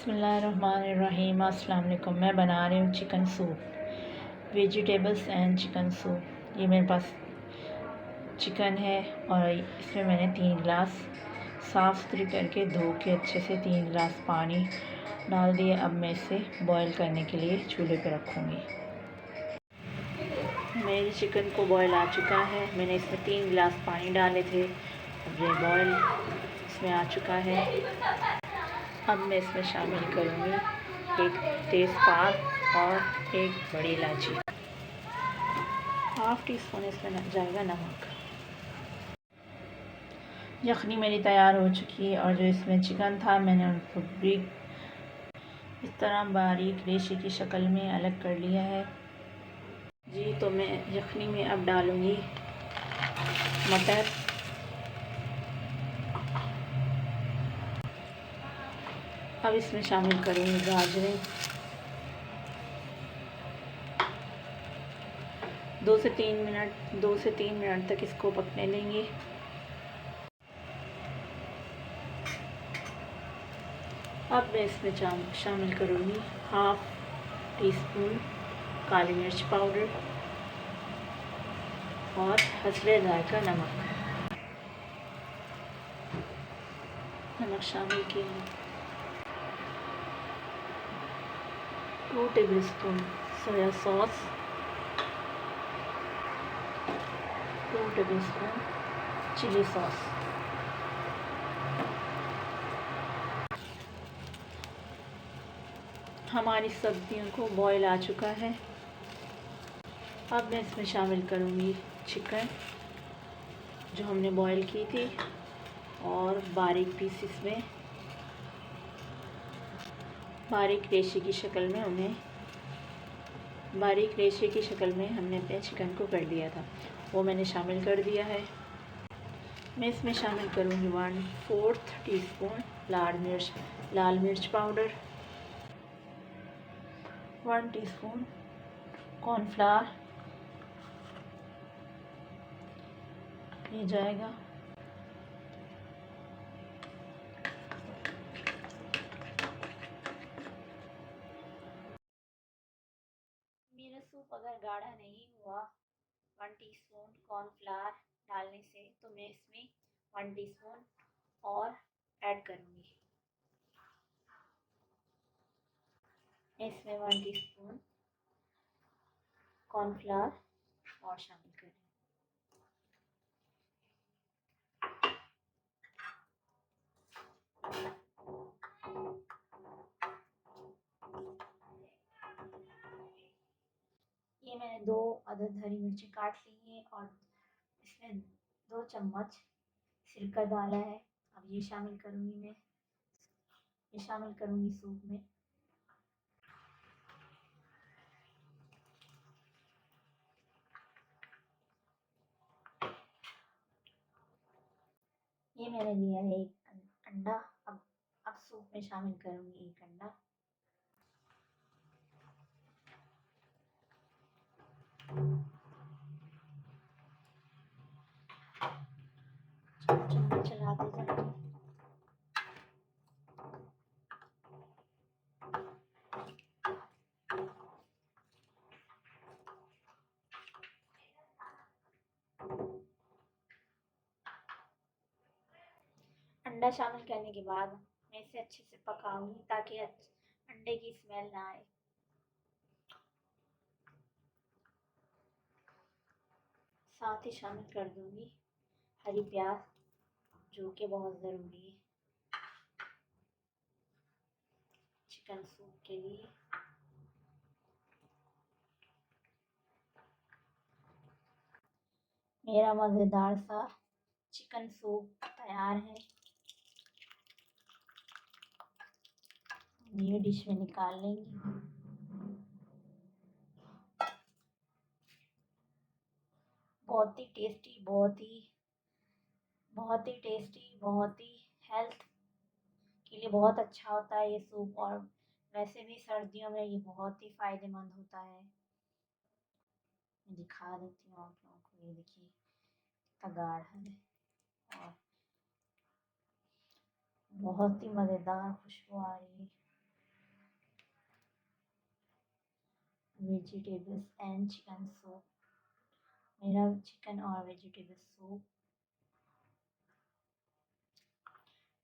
बिस्मिल्लाहिर्रहमानिर्रहीम। अस्सलाम वालेकुम। मैं बना रही हूँ chicken soup, vegetables and chicken soup. ये मेरे पास चिकन है और इसमें मैंने 3 गिलास साफ़ सुथरी करके धो के अच्छे से 3 गिलास पानी डाल दिए। अब मैं इसे बॉईल करने के लिए चूल्हे पे रखूँगी। मेरे चिकन को बॉईल आ चुका है। मैंने इसमें 3 गिलास पानी डाले थे। अब ये बॉईल इसमें आ चुका है। अब मैं इसमें शामिल करूँगी 1 तेज़पात और 1 बड़ी इलायची। हाफ़ टी स्पून इसमें जाएगा नमक। यखनी मेरी तैयार हो चुकी है और जो इसमें चिकन था मैंने उनको भी इस तरह बारीक रेशे की शक्ल में अलग कर लिया है जी। तो मैं यखनी में अब डालूँगी मटर, अब इसमें शामिल करूँगी गाजरें। 2 से 3 मिनट तक इसको पकने देंगे। अब मैं इसमें शामिल करूँगी हाफ़ टी स्पून काली मिर्च पाउडर और हस्बे जायका नमक शामिल किया। 2 table spoon soya sauce, 2 table spoon chilli sauce. हमारी सब्जियों को बॉईल आ चुका है। अब मैं इसमें शामिल करूँगी चिकन जो हमने बॉईल की थी और बारीक पीसेस में बारीक रेशे की शक्ल में हमने अपने चिकन को कर लिया था, वो मैंने शामिल कर दिया है। मैं इसमें शामिल करूँगी 1/4 टीस्पून लाल मिर्च पाउडर, 1 टीस्पून कॉर्नफ्लावर ये जाएगा। मेरा सूप अगर गाढ़ा नहीं हुआ 1 टीस्पून कॉर्नफ्लावर डालने से, तो मैं इसमें 1 टीस्पून और ऐड करूँगी। इसमें 1 टीस्पून कॉर्नफ्लावर और शामिल करें। ये मैंने 2 अदद हरी मिर्ची काट ली है और इसमें 2 चम्मच सिरका डाला है। अब ये शामिल करूँगी सूप में। ये मैंने लिया है 1 अंडा। अब सूप में शामिल करूँगी 1 अंडा। चम्मच चलाते जाएंगे। अंडा शामिल करने के बाद मैं इसे अच्छे से पकाऊंगी ताकि अंडे की स्मेल ना आए। साथ ही शामिल कर दूंगी हरी प्याज जो कि बहुत ज़रूरी है चिकन सूप के लिए। मेरा मज़ेदार सा चिकन सूप तैयार है। ये डिश में निकाल लेंगे। बहुत ही टेस्टी, बहुत ही हेल्थ के लिए बहुत अच्छा होता है ये सूप, और वैसे भी सर्दियों में ये बहुत ही फ़ायदेमंद होता है। मैं दिखा देती हूँ आप लोगों को। ये देखिए कितना गाढ़ा है और बहुत ही मज़ेदार खुशबू आ रही है। Vegetables and chicken soup. मेरा चिकन और वेजिटेबल सूप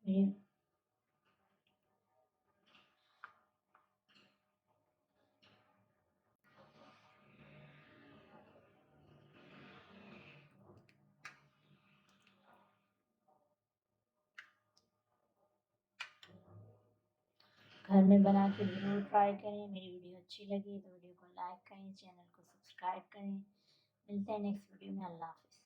मेरे घर में बना के ज़रूर ट्राई करें। मेरी वीडियो अच्छी लगी तो वीडियो को लाइक करें, चैनल को सब्सक्राइब करें। मिलते हैं नेक्स्ट वीडियो में। अल्लाह हाफ़िज़।